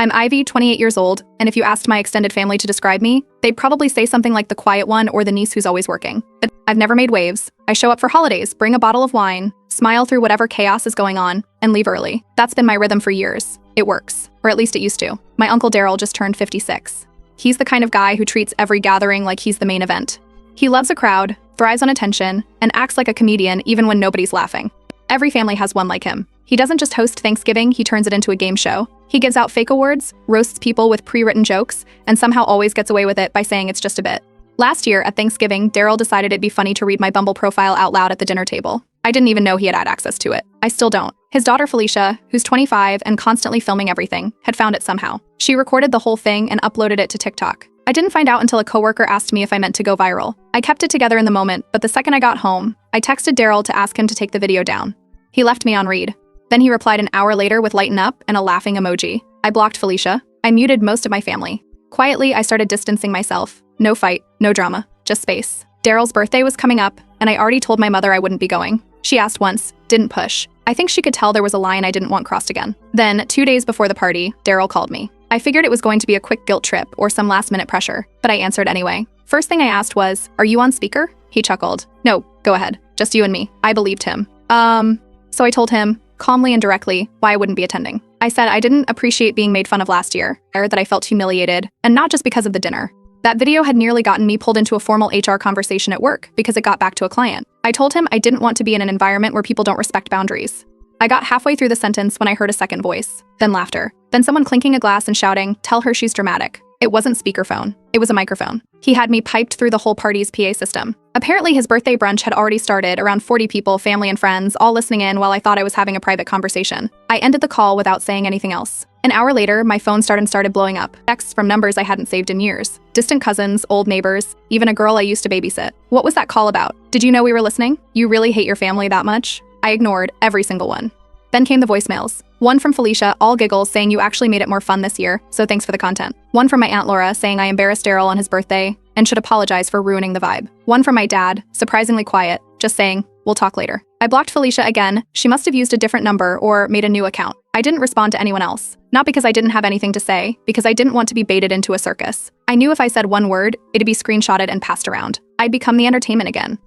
I'm Ivy, 28 years old, and if you asked my extended family to describe me, they'd probably say something like the quiet one or the niece who's always working. But I've never made waves. I show up for holidays, bring a bottle of wine, smile through whatever chaos is going on, and leave early. That's been my rhythm for years. It works. Or at least it used to. My uncle Daryl just turned 56. He's the kind of guy who treats every gathering like he's the main event. He loves a crowd, thrives on attention, and acts like a comedian even when nobody's laughing. Every family has one like him. He doesn't just host Thanksgiving, he turns it into a game show. He gives out fake awards, roasts people with pre-written jokes, and somehow always gets away with it by saying it's just a bit. Last year, at Thanksgiving, Daryl decided it'd be funny to read my Bumble profile out loud at the dinner table. I didn't even know he had access to it. I still don't. His daughter Felicia, who's 25 and constantly filming everything, had found it somehow. She recorded the whole thing and uploaded it to TikTok. I didn't find out until a coworker asked me if I meant to go viral. I kept it together in the moment, but the second I got home, I texted Daryl to ask him to take the video down. He left me on read. Then he replied an hour later with lighten up and a laughing emoji. I blocked Felicia. I muted most of my family. Quietly, I started distancing myself. No fight, no drama, just space. Daryl's birthday was coming up, and I already told my mother I wouldn't be going. She asked once, didn't push. I think she could tell there was a line I didn't want crossed again. Then, 2 days before the party, Daryl called me. I figured it was going to be a quick guilt trip or some last-minute pressure, but I answered anyway. First thing I asked was, are you on speaker? He chuckled. No, go ahead. Just you and me. I believed him. So I told him, calmly and directly, why I wouldn't be attending. I said I didn't appreciate being made fun of last year, that I felt humiliated, and not just because of the dinner. That video had nearly gotten me pulled into a formal HR conversation at work because it got back to a client. I told him I didn't want to be in an environment where people don't respect boundaries. I got halfway through the sentence when I heard a second voice, then laughter, then someone clinking a glass and shouting, tell her she's dramatic. It wasn't speakerphone, it was a microphone. He had me piped through the whole party's PA system. Apparently his birthday brunch had already started, around 40 people, family and friends, all listening in while I thought I was having a private conversation. I ended the call without saying anything else. An hour later, my phone started blowing up. Texts from numbers I hadn't saved in years. Distant cousins, old neighbors, even a girl I used to babysit. What was that call about? Did you know we were listening? You really hate your family that much? I ignored every single one. Then came the voicemails. One from Felicia, all giggles, saying you actually made it more fun this year, so thanks for the content. One from my Aunt Laura, saying I embarrassed Daryl on his birthday and should apologize for ruining the vibe. One from my dad, surprisingly quiet, just saying, we'll talk later. I blocked Felicia again. She must have used a different number or made a new account. I didn't respond to anyone else. Not because I didn't have anything to say, because I didn't want to be baited into a circus. I knew if I said one word, it'd be screenshotted and passed around. I'd become the entertainment again.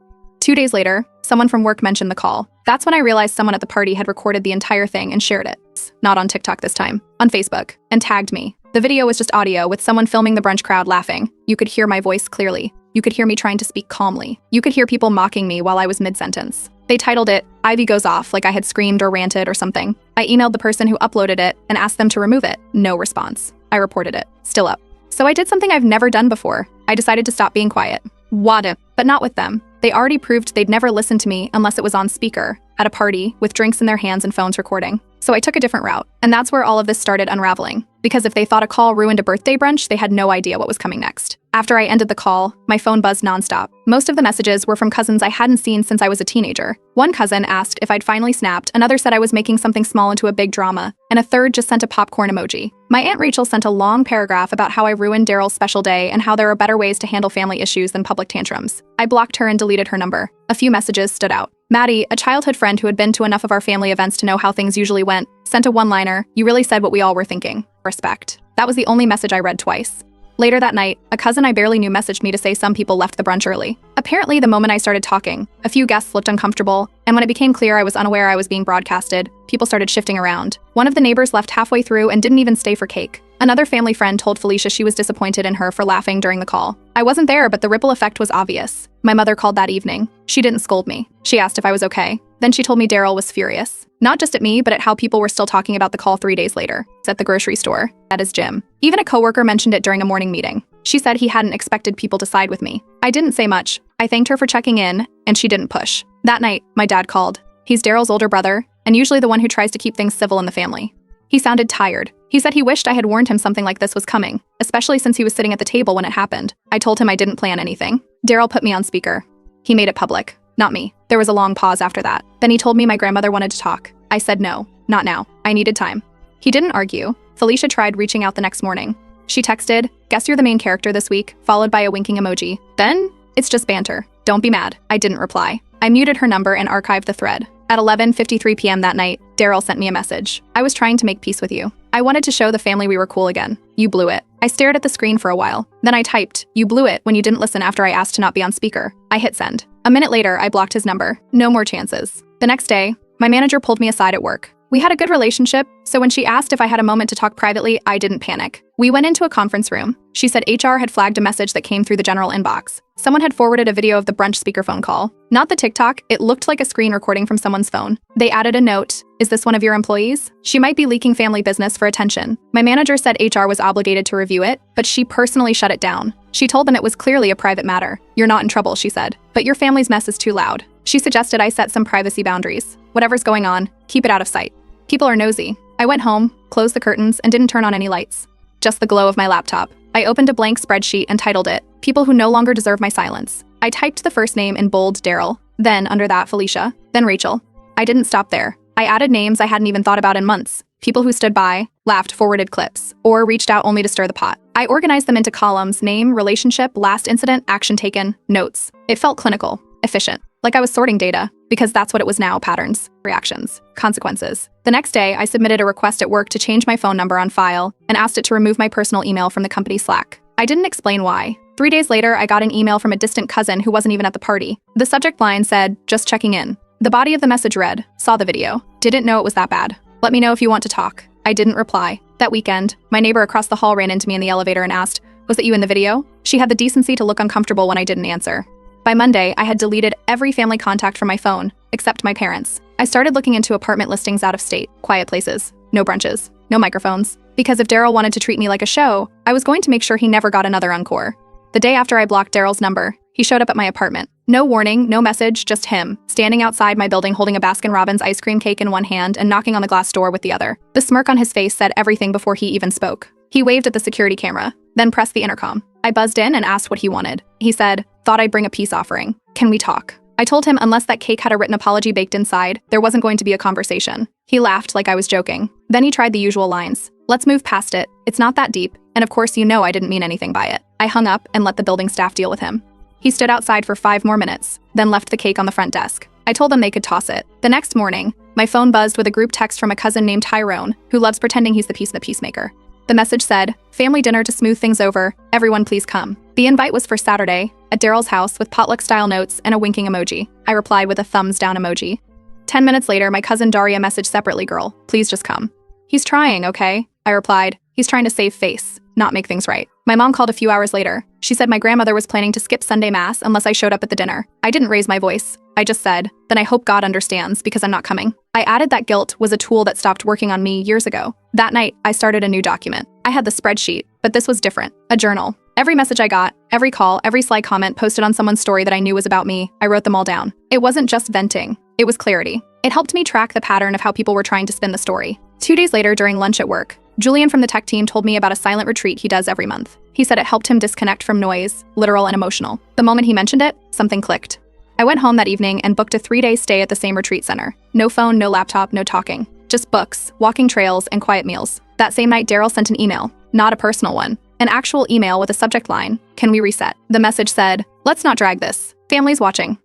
2 days later, someone from work mentioned the call. That's when I realized someone at the party had recorded the entire thing and shared it. Not on TikTok this time, on Facebook, and tagged me. The video was just audio with someone filming the brunch crowd laughing. You could hear my voice clearly. You could hear me trying to speak calmly. You could hear people mocking me while I was mid-sentence. They titled it, Ivy Goes Off, like I had screamed or ranted or something. I emailed the person who uploaded it and asked them to remove it. No response. I reported it. Still up. So I did something I've never done before. I decided to stop being quiet. Wada, but not with them. They already proved they'd never listen to me unless it was on speaker, at a party, with drinks in their hands and phones recording. So I took a different route. And that's where all of this started unraveling. Because if they thought a call ruined a birthday brunch, they had no idea what was coming next. After I ended the call, my phone buzzed nonstop. Most of the messages were from cousins I hadn't seen since I was a teenager. One cousin asked if I'd finally snapped, another said I was making something small into a big drama, and a third just sent a popcorn emoji. My Aunt Rachel sent a long paragraph about how I ruined Daryl's special day and how there are better ways to handle family issues than public tantrums. I blocked her and deleted her number. A few messages stood out. Maddie, a childhood friend who had been to enough of our family events to know how things usually went, sent a one-liner, you really said what we all were thinking. Respect. That was the only message I read twice. Later that night, a cousin I barely knew messaged me to say some people left the brunch early. Apparently, the moment I started talking, a few guests looked uncomfortable, and when it became clear I was unaware I was being broadcasted, people started shifting around. One of the neighbors left halfway through and didn't even stay for cake. Another family friend told Felicia she was disappointed in her for laughing during the call. I wasn't there, but the ripple effect was obvious. My mother called that evening. She didn't scold me. She asked if I was okay. Then she told me Daryl was furious. Not just at me, but at how people were still talking about the call 3 days later. It's at the grocery store, at his gym. Even a coworker mentioned it during a morning meeting. She said he hadn't expected people to side with me. I didn't say much. I thanked her for checking in, and she didn't push. That night, my dad called. He's Daryl's older brother, and usually the one who tries to keep things civil in the family. He sounded tired. He said he wished I had warned him something like this was coming, especially since he was sitting at the table when it happened. I told him I didn't plan anything. Daryl put me on speaker. He made it public. Not me. There was a long pause after that. Then he told me my grandmother wanted to talk. I said no, not now. I needed time. He didn't argue. Felicia tried reaching out the next morning. She texted, guess you're the main character this week, followed by a winking emoji. Then, it's just banter. Don't be mad. I didn't reply. I muted her number and archived the thread. At 11:53 p.m. that night, Daryl sent me a message. I was trying to make peace with you. I wanted to show the family we were cool again. You blew it. I stared at the screen for a while. Then I typed, you blew it, when you didn't listen after I asked to not be on speaker. I hit send. A minute later, I blocked his number. No more chances. The next day, my manager pulled me aside at work. We had a good relationship, so when she asked if I had a moment to talk privately, I didn't panic. We went into a conference room. She said HR had flagged a message that came through the general inbox. Someone had forwarded a video of the brunch speakerphone call. Not the TikTok, it looked like a screen recording from someone's phone. They added a note, is this one of your employees? She might be leaking family business for attention. My manager said HR was obligated to review it, but she personally shut it down. She told them it was clearly a private matter. You're not in trouble, she said, but your family's mess is too loud. She suggested I set some privacy boundaries. Whatever's going on, keep it out of sight. People are nosy. I went home, closed the curtains, and didn't turn on any lights. Just the glow of my laptop. I opened a blank spreadsheet and titled it, People Who No Longer Deserve My Silence. I typed the first name in bold, Daryl, then under that, Felicia, then Rachel. I didn't stop there. I added names I hadn't even thought about in months. People who stood by, laughed, forwarded clips, or reached out only to stir the pot. I organized them into columns, name, relationship, last incident, action taken, notes. It felt clinical, efficient, like I was sorting data, because that's what it was now, patterns, reactions, consequences. The next day, I submitted a request at work to change my phone number on file and asked it to remove my personal email from the company Slack. I didn't explain why. 3 days later, I got an email from a distant cousin who wasn't even at the party. The subject line said, just checking in. The body of the message read, saw the video. Didn't know it was that bad. Let me know if you want to talk. I didn't reply. That weekend, my neighbor across the hall ran into me in the elevator and asked, was it you in the video? She had the decency to look uncomfortable when I didn't answer. By Monday, I had deleted every family contact from my phone, except my parents. I started looking into apartment listings out of state, quiet places, no brunches, no microphones. Because if Daryl wanted to treat me like a show, I was going to make sure he never got another encore. The day after I blocked Daryl's number, he showed up at my apartment. No warning, no message, just him, standing outside my building holding a Baskin-Robbins ice cream cake in one hand and knocking on the glass door with the other. The smirk on his face said everything before he even spoke. He waved at the security camera, then pressed the intercom. I buzzed in and asked what he wanted. He said, thought I'd bring a peace offering. Can we talk? I told him unless that cake had a written apology baked inside, there wasn't going to be a conversation. He laughed like I was joking. Then he tried the usual lines. Let's move past it. It's not that deep. And of course you know I didn't mean anything by it. I hung up and let the building staff deal with him. He stood outside for 5 more minutes, then left the cake on the front desk. I told them they could toss it. The next morning, my phone buzzed with a group text from a cousin named Tyrone, who loves pretending he's the peace in the peacemaker. The message said, family dinner to smooth things over, everyone please come. The invite was for Saturday, at Daryl's house with potluck-style notes and a winking emoji. I replied with a thumbs-down emoji. 10 minutes later, my cousin Daria messaged separately, girl, please just come. He's trying, okay? I replied, he's trying to save face, not make things right. My mom called a few hours later. She said my grandmother was planning to skip Sunday Mass unless I showed up at the dinner. I didn't raise my voice. I just said, then I hope God understands because I'm not coming. I added that guilt was a tool that stopped working on me years ago. That night, I started a new document. I had the spreadsheet, but this was different. A journal. Every message I got, every call, every sly comment posted on someone's story that I knew was about me, I wrote them all down. It wasn't just venting. It was clarity. It helped me track the pattern of how people were trying to spin the story. 2 days later, during lunch at work, Julian from the tech team told me about a silent retreat he does every month. He said it helped him disconnect from noise, literal and emotional. The moment he mentioned it, something clicked. I went home that evening and booked a 3-day stay at the same retreat center. No phone, no laptop, no talking. Just books, walking trails, and quiet meals. That same night, Daryl sent an email, not a personal one. An actual email with a subject line, can we reset? The message said, let's not drag this. Family's watching.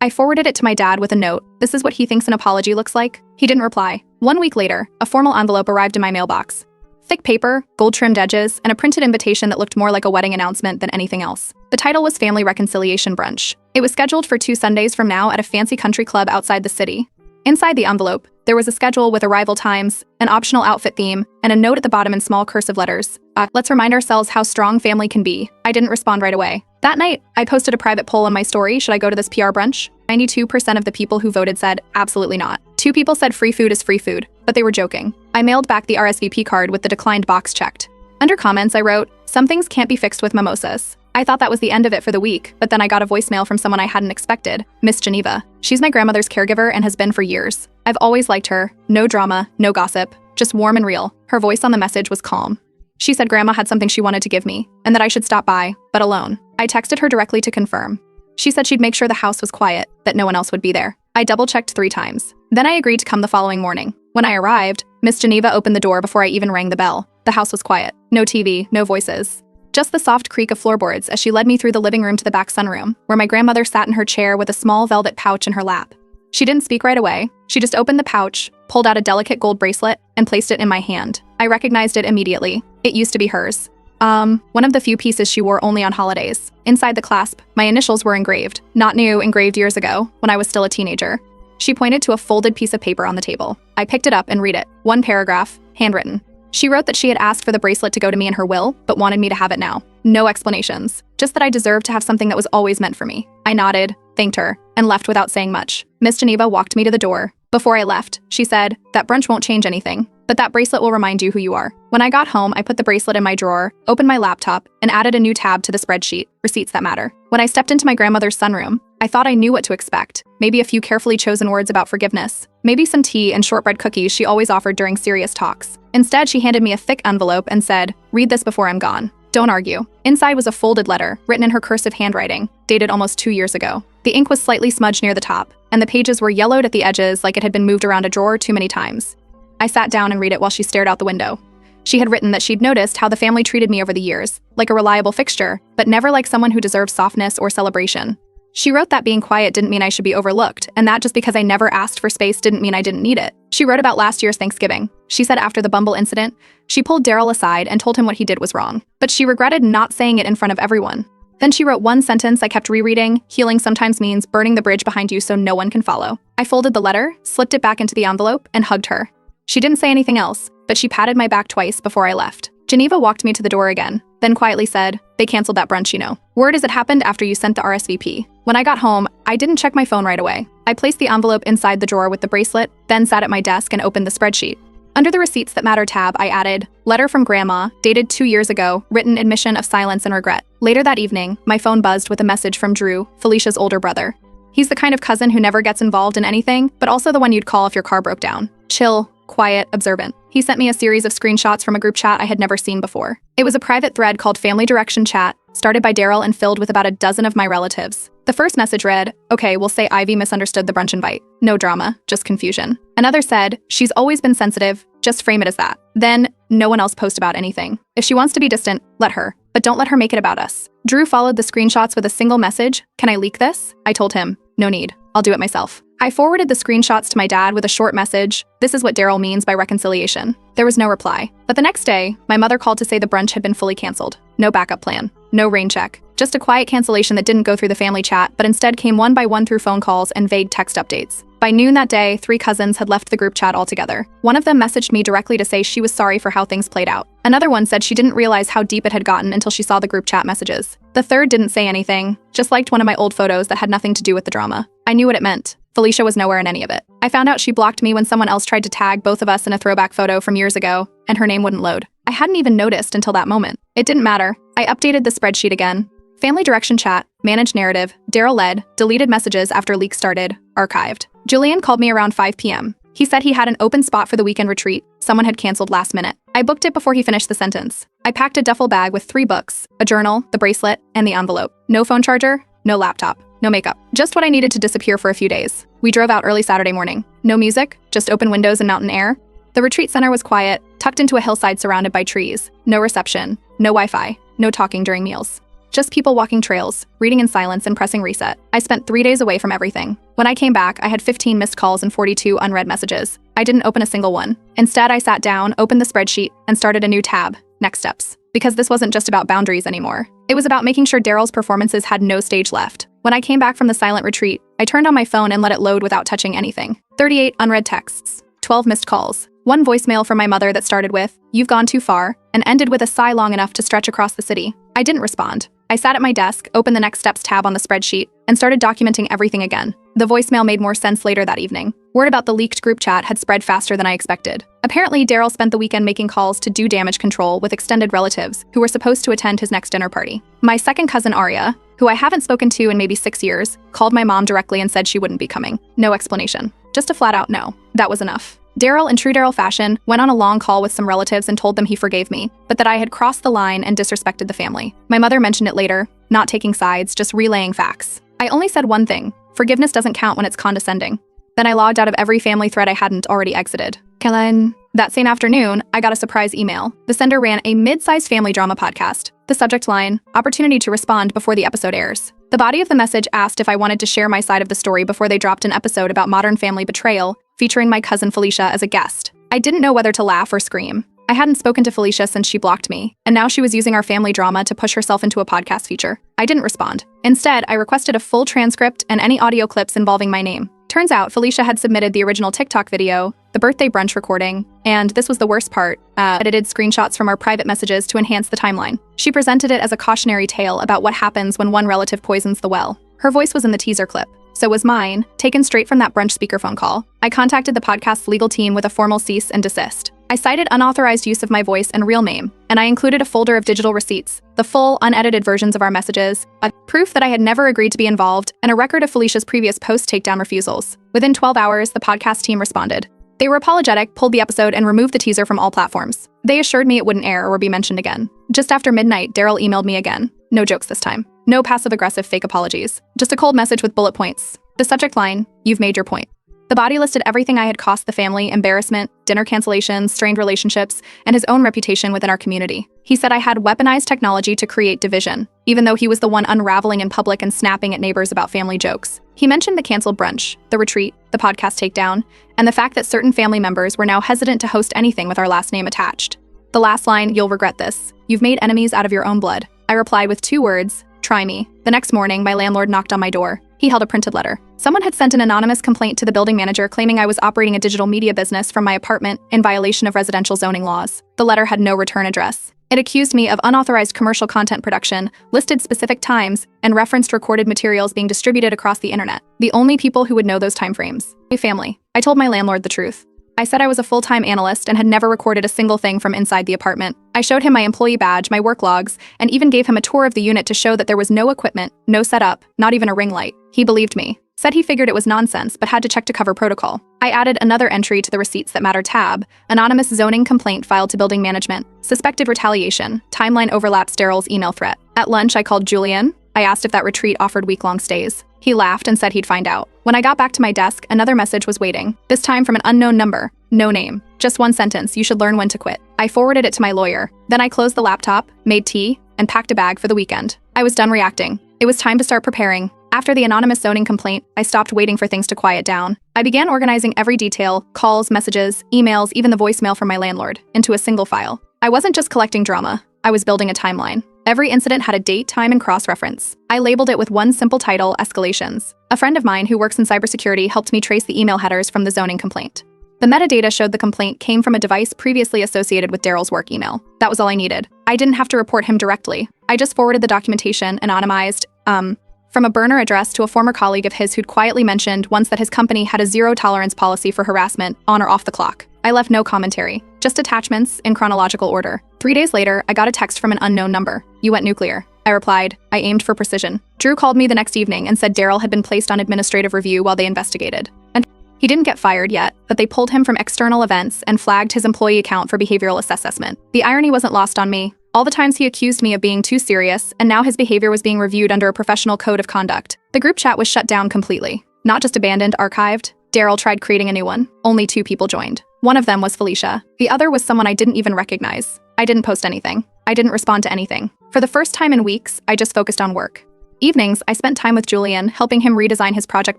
I forwarded it to my dad with a note. This is what he thinks an apology looks like. He didn't reply. 1 week later, a formal envelope arrived in my mailbox. Thick paper, gold-trimmed edges, and a printed invitation that looked more like a wedding announcement than anything else. The title was Family Reconciliation Brunch. It was scheduled for 2 Sundays from now at a fancy country club outside the city. Inside the envelope, there was a schedule with arrival times, an optional outfit theme, and a note at the bottom in small cursive letters. Let's remind ourselves how strong family can be. I didn't respond right away. That night, I posted a private poll on my story, should I go to this PR brunch? 92% of the people who voted said, absolutely not. 2 people said free food is free food, but they were joking. I mailed back the RSVP card with the declined box checked. Under comments, I wrote, some things can't be fixed with mimosas. I thought that was the end of it for the week, but then I got a voicemail from someone I hadn't expected, Miss Geneva. She's my grandmother's caregiver and has been for years. I've always liked her. No drama, no gossip, just warm and real. Her voice on the message was calm. She said Grandma had something she wanted to give me, and that I should stop by, but alone. I texted her directly to confirm. She said she'd make sure the house was quiet, that no one else would be there. I double-checked 3 times. Then I agreed to come the following morning. When I arrived, Miss Geneva opened the door before I even rang the bell. The house was quiet. No TV, no voices. Just the soft creak of floorboards as she led me through the living room to the back sunroom, where my grandmother sat in her chair with a small velvet pouch in her lap. She didn't speak right away. She just opened the pouch, pulled out a delicate gold bracelet, and placed it in my hand. I recognized it immediately. It used to be hers. One of the few pieces she wore only on holidays. Inside the clasp, my initials were engraved. Not new, engraved years ago, when I was still a teenager. She pointed to a folded piece of paper on the table. I picked it up and read it. One paragraph, handwritten. She wrote that she had asked for the bracelet to go to me in her will, but wanted me to have it now. No explanations. Just that I deserved to have something that was always meant for me. I nodded, thanked her, and left without saying much. Miss Geneva walked me to the door. Before I left, she said, "That brunch won't change anything, but that bracelet will remind you who you are." When I got home, I put the bracelet in my drawer, opened my laptop, and added a new tab to the spreadsheet, Receipts That Matter. When I stepped into my grandmother's sunroom, I thought I knew what to expect. Maybe a few carefully chosen words about forgiveness. Maybe some tea and shortbread cookies she always offered during serious talks. Instead, she handed me a thick envelope and said, "Read this before I'm gone. Don't argue." Inside was a folded letter, written in her cursive handwriting, dated almost 2 years ago. The ink was slightly smudged near the top, and the pages were yellowed at the edges like it had been moved around a drawer too many times. I sat down and read it while she stared out the window. She had written that she'd noticed how the family treated me over the years, like a reliable fixture, but never like someone who deserved softness or celebration. She wrote that being quiet didn't mean I should be overlooked, and that just because I never asked for space didn't mean I didn't need it. She wrote about last year's Thanksgiving. She said after the Bumble incident, she pulled Daryl aside and told him what he did was wrong, but she regretted not saying it in front of everyone. Then she wrote one sentence I kept rereading: "Healing sometimes means burning the bridge behind you so no one can follow." I folded the letter, slipped it back into the envelope, and hugged her. She didn't say anything else, but she patted my back twice before I left. Geneva walked me to the door again, then quietly said, "They canceled that brunch, you know. Word is it happened after you sent the RSVP." When I got home, I didn't check my phone right away. I placed the envelope inside the drawer with the bracelet, then sat at my desk and opened the spreadsheet. Under the Receipts That Matter tab, I added, "Letter from Grandma, dated 2 years ago, written admission of silence and regret." Later that evening, my phone buzzed with a message from Drew, Felicia's older brother. He's the kind of cousin who never gets involved in anything, but also the one you'd call if your car broke down. Chill, quiet, observant. He sent me a series of screenshots from a group chat I had never seen before. It was a private thread called Family Direction Chat, started by Daryl and filled with about a dozen of my relatives. The first message read, "Okay, we'll say Ivy misunderstood the brunch invite. No drama, just confusion." Another said, "She's always been sensitive, just frame it as that." Then, "No one else post about anything. If she wants to be distant, let her, but don't let her make it about us." Drew followed the screenshots with a single message, "Can I leak this?" I told him, "No need, I'll do it myself." I forwarded the screenshots to my dad with a short message, "This is what Daryl means by reconciliation." There was no reply. But the next day, my mother called to say the brunch had been fully canceled. No backup plan. No rain check. Just a quiet cancellation that didn't go through the family chat, but instead came one by one through phone calls and vague text updates. By noon that day, 3 cousins had left the group chat altogether. One of them messaged me directly to say she was sorry for how things played out. Another one said she didn't realize how deep it had gotten until she saw the group chat messages. The third didn't say anything, just liked one of my old photos that had nothing to do with the drama. I knew what it meant. Felicia was nowhere in any of it. I found out she blocked me when someone else tried to tag both of us in a throwback photo from years ago, and her name wouldn't load. I hadn't even noticed until that moment. It didn't matter. I updated the spreadsheet again. Family Direction Chat, Managed Narrative, Daryl led, deleted messages after leaks started, archived. Julian called me around 5 p.m. He said he had an open spot for the weekend retreat. Someone had canceled last minute. I booked it before he finished the sentence. I packed a duffel bag with 3 books, a journal, the bracelet, and the envelope. No phone charger, no laptop, no makeup. Just what I needed to disappear for a few days. We drove out early Saturday morning. No music, just open windows and mountain air. The retreat center was quiet, tucked into a hillside surrounded by trees. No reception, no Wi-Fi, no talking during meals. Just people walking trails, reading in silence and pressing reset. I spent 3 days away from everything. When I came back, I had 15 missed calls and 42 unread messages. I didn't open a single one. Instead, I sat down, opened the spreadsheet, and started a new tab, Next Steps. Because this wasn't just about boundaries anymore. It was about making sure Daryl's performances had no stage left. When I came back from the silent retreat, I turned on my phone and let it load without touching anything. 38 unread texts, 12 missed calls, 1 voicemail from my mother that started with, "You've gone too far," and ended with a sigh long enough to stretch across the city. I didn't respond. I sat at my desk, opened the Next Steps tab on the spreadsheet, and started documenting everything again. The voicemail made more sense later that evening. Word about the leaked group chat had spread faster than I expected. Apparently, Daryl spent the weekend making calls to do damage control with extended relatives who were supposed to attend his next dinner party. My second cousin, Aria, who I haven't spoken to in maybe 6 years, called my mom directly and said she wouldn't be coming. No explanation. Just a flat-out no. That was enough. Daryl, in true Daryl fashion, went on a long call with some relatives and told them he forgave me, but that I had crossed the line and disrespected the family. My mother mentioned it later, not taking sides, just relaying facts. I only said one thing: forgiveness doesn't count when it's condescending. Then I logged out of every family thread I hadn't already exited. Kellen. That same afternoon, I got a surprise email. The sender ran a mid-sized family drama podcast. The subject line, opportunity to respond before the episode airs. The body of the message asked if I wanted to share my side of the story before they dropped an episode about modern family betrayal, featuring my cousin Felicia as a guest. I didn't know whether to laugh or scream. I hadn't spoken to Felicia since she blocked me, and now she was using our family drama to push herself into a podcast feature. I didn't respond. Instead, I requested a full transcript and any audio clips involving my name. Turns out, Felicia had submitted the original TikTok video, the birthday brunch recording, and this was the worst part, edited screenshots from our private messages to enhance the timeline. She presented it as a cautionary tale about what happens when one relative poisons the well. Her voice was in the teaser clip. So was mine, taken straight from that brunch speakerphone call. I contacted the podcast's legal team with a formal cease and desist. I cited unauthorized use of my voice and real name, and I included a folder of digital receipts, the full, unedited versions of our messages, a proof that I had never agreed to be involved, and a record of Felicia's previous post takedown refusals. Within 12 hours, the podcast team responded. They were apologetic, pulled the episode, and removed the teaser from all platforms. They assured me it wouldn't air or be mentioned again. Just after midnight, Daryl emailed me again. No jokes this time. No passive-aggressive fake apologies. Just a cold message with bullet points. The subject line, "You've made your point." The body listed everything I had cost the family: embarrassment, dinner cancellations, strained relationships, and his own reputation within our community. He said I had weaponized technology to create division, even though he was the one unraveling in public and snapping at neighbors about family jokes. He mentioned the canceled brunch, the retreat, the podcast takedown, and the fact that certain family members were now hesitant to host anything with our last name attached. The last line, "You'll regret this. You've made enemies out of your own blood." I replied with 2 words, "Try me." The next morning, my landlord knocked on my door. He held a printed letter. Someone had sent an anonymous complaint to the building manager claiming I was operating a digital media business from my apartment in violation of residential zoning laws. The letter had no return address. It accused me of unauthorized commercial content production, listed specific times, and referenced recorded materials being distributed across the internet. The only people who would know those timeframes. My family. I told my landlord the truth. I said I was a full-time analyst and had never recorded a single thing from inside the apartment. I showed him my employee badge, my work logs, and even gave him a tour of the unit to show that there was no equipment, no setup, not even a ring light. He believed me. Said he figured it was nonsense, but had to check to cover protocol. I added another entry to the Receipts That Matter tab, anonymous zoning complaint filed to building management, suspected retaliation, timeline overlaps Daryl's email threat. At lunch, I called Julian. I asked if that retreat offered week-long stays. He laughed and said he'd find out. When I got back to my desk, another message was waiting, this time from an unknown number. No name. Just one sentence, "You should learn when to quit." I forwarded it to my lawyer. Then I closed the laptop, made tea, and packed a bag for the weekend. I was done reacting. It was time to start preparing. After the anonymous zoning complaint, I stopped waiting for things to quiet down. I began organizing every detail, calls, messages, emails, even the voicemail from my landlord, into a single file. I wasn't just collecting drama. I was building a timeline. Every incident had a date, time, and cross-reference. I labeled it with one simple title, Escalations. A friend of mine who works in cybersecurity helped me trace the email headers from the zoning complaint. The metadata showed the complaint came from a device previously associated with Daryl's work email. That was all I needed. I didn't have to report him directly. I just forwarded the documentation, anonymized, from a burner address to a former colleague of his who'd quietly mentioned once that his company had a zero-tolerance policy for harassment, on or off the clock. I left no commentary, just attachments in chronological order. 3 days later, I got a text from an unknown number. "You went nuclear." I replied. I aimed for precision. Drew called me the next evening and said Daryl had been placed on administrative review while they investigated. And he didn't get fired yet, but they pulled him from external events and flagged his employee account for behavioral assessment. The irony wasn't lost on me. All the times he accused me of being too serious, and now his behavior was being reviewed under a professional code of conduct. The group chat was shut down completely. Not just abandoned, archived. Daryl tried creating a new one. Only 2 people joined. One of them was Felicia. The other was someone I didn't even recognize. I didn't post anything. I didn't respond to anything. For the first time in weeks, I just focused on work. Evenings, I spent time with Julian, helping him redesign his project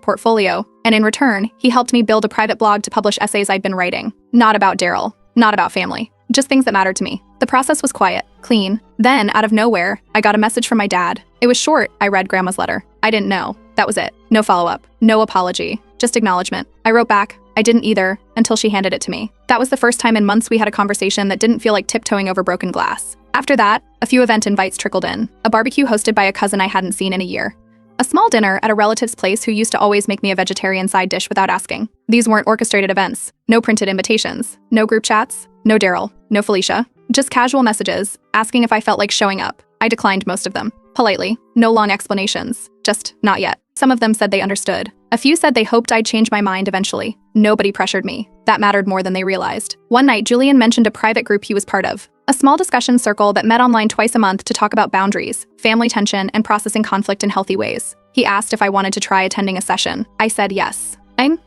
portfolio, and in return, he helped me build a private blog to publish essays I'd been writing. Not about Daryl. Not about family. Just things that mattered to me. The process was quiet, clean. Then, out of nowhere, I got a message from my dad. It was short. I read Grandma's letter. I didn't know. That was it. No follow-up. No apology. Just acknowledgement. I wrote back, "I didn't either," until she handed it to me. That was the first time in months we had a conversation that didn't feel like tiptoeing over broken glass. After that, a few event invites trickled in. A barbecue hosted by a cousin I hadn't seen in a year. A small dinner at a relative's place who used to always make me a vegetarian side dish without asking. These weren't orchestrated events. No printed invitations. No group chats. No Daryl. No Felicia. Just casual messages, asking if I felt like showing up. I declined most of them. Politely. No long explanations. Just, not yet. Some of them said they understood. A few said they hoped I'd change my mind eventually. Nobody pressured me. That mattered more than they realized. One night, Julian mentioned a private group he was part of. A small discussion circle that met online twice a month to talk about boundaries, family tension, and processing conflict in healthy ways. He asked if I wanted to try attending a session. I said yes.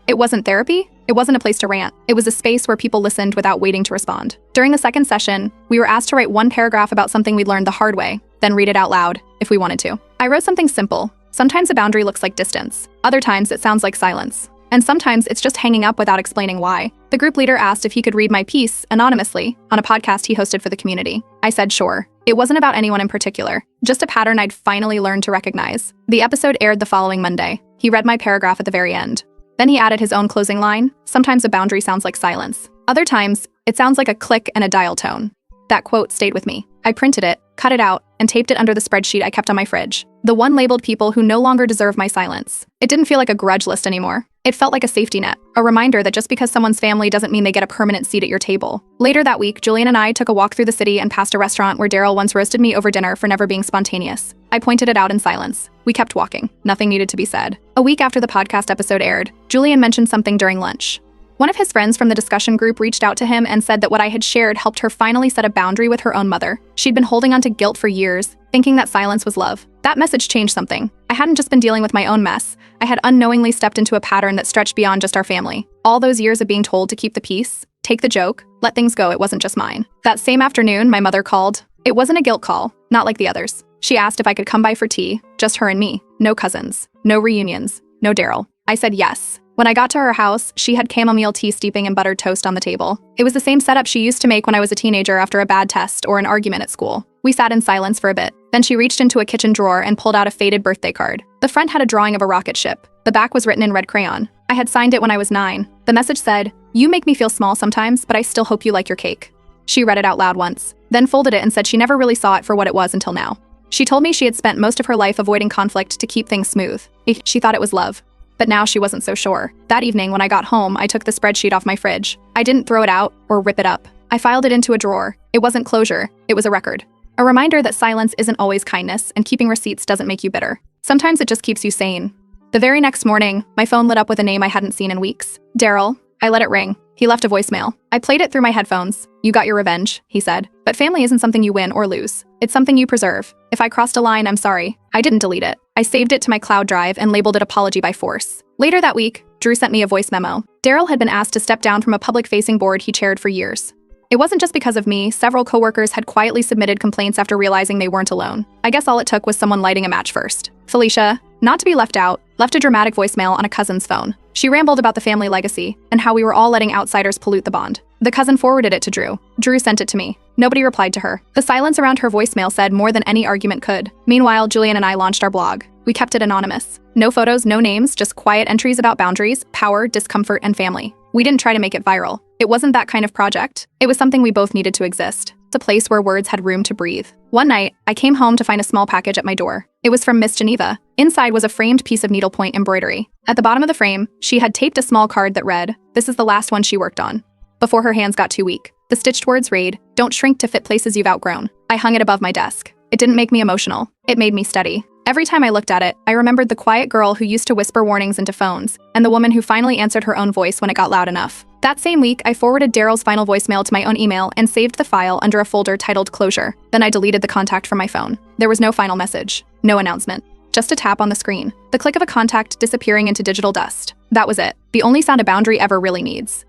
It wasn't therapy. It wasn't a place to rant. It was a space where people listened without waiting to respond. During the second session, we were asked to write one paragraph about something we'd learned the hard way, then read it out loud, if we wanted to. I wrote something simple. Sometimes a boundary looks like distance. Other times it sounds like silence. and sometimes it's just hanging up without explaining why. The group leader asked if he could read my piece anonymously on a podcast he hosted for the community. I said sure. It wasn't about anyone in particular, just a pattern I'd finally learned to recognize. The episode aired the following Monday. He read my paragraph at the very end. Then he added his own closing line. Sometimes a boundary sounds like silence. Other times, it sounds like a click and a dial tone. That quote stayed with me. I printed it, cut it out, and taped it under the spreadsheet I kept on my fridge. The one labeled people who no longer deserve my silence. It didn't feel like a grudge list anymore. It felt like a safety net, a reminder that just because someone's family doesn't mean they get a permanent seat at your table. Later that week, Julian and I took a walk through the city and passed a restaurant where Daryl once roasted me over dinner for never being spontaneous. I pointed it out in silence. We kept walking. Nothing needed to be said. A week after the podcast episode aired, Julian mentioned something during lunch. One of his friends from the discussion group reached out to him and said that what I had shared helped her finally set a boundary with her own mother. She'd been holding on to guilt for years, thinking that silence was love. That message changed something. I hadn't just been dealing with my own mess. I had unknowingly stepped into a pattern that stretched beyond just our family. All those years of being told to keep the peace, take the joke, let things go, it wasn't just mine. That same afternoon, my mother called. It wasn't a guilt call, not like the others. She asked if I could come by for tea, just her and me. No cousins, no reunions, no Daryl. I said yes. When I got to her house, she had chamomile tea steeping in buttered toast on the table. It was the same setup she used to make when I was a teenager after a bad test or an argument at school. We sat in silence for a bit. Then she reached into a kitchen drawer and pulled out a faded birthday card. The front had a drawing of a rocket ship. The back was written in red crayon. I had signed it when I was 9. The message said, "You make me feel small sometimes, but I still hope you like your cake." She read it out loud once, then folded it and said she never really saw it for what it was until now. She told me she had spent most of her life avoiding conflict to keep things smooth. She thought it was love. But now she wasn't so sure. That evening, when I got home, I took the spreadsheet off my fridge. I didn't throw it out or rip it up. I filed it into a drawer. It wasn't closure, it was a record. A reminder that silence isn't always kindness, and keeping receipts doesn't make you bitter. Sometimes it just keeps you sane. The very next morning, my phone lit up with a name I hadn't seen in weeks. Daryl. I let it ring. He left a voicemail. I played it through my headphones. "You got your revenge," he said. "But family isn't something you win or lose. It's something you preserve. If I crossed a line, I'm sorry." I didn't delete it. I saved it to my cloud drive and labeled it apology by force. Later that week, Drew sent me a voice memo. Daryl had been asked to step down from a public-facing board he chaired for years. It wasn't just because of me. Several coworkers had quietly submitted complaints after realizing they weren't alone. I guess all it took was someone lighting a match first. Felicia, not to be left out, left a dramatic voicemail on a cousin's phone. She rambled about the family legacy and how we were all letting outsiders pollute the bond. The cousin forwarded it to Drew. Drew sent it to me. Nobody replied to her. The silence around her voicemail said more than any argument could. Meanwhile, Julian and I launched our blog. We kept it anonymous. No photos, no names, just quiet entries about boundaries, power, discomfort, and family. We didn't try to make it viral. It wasn't that kind of project. It was something we both needed to exist. It's a place where words had room to breathe. One night, I came home to find a small package at my door. It was from Miss Geneva. Inside was a framed piece of needlepoint embroidery. At the bottom of the frame, she had taped a small card that read, "This is the last one she worked on," before her hands got too weak. The stitched words read, "Don't shrink to fit places you've outgrown." I hung it above my desk. It didn't make me emotional. It made me steady. Every time I looked at it, I remembered the quiet girl who used to whisper warnings into phones, and the woman who finally answered her own voice when it got loud enough. That same week, I forwarded Daryl's final voicemail to my own email and saved the file under a folder titled Closure. Then I deleted the contact from my phone. There was no final message, no announcement, just a tap on the screen, the click of a contact disappearing into digital dust. That was it, the only sound a boundary ever really needs.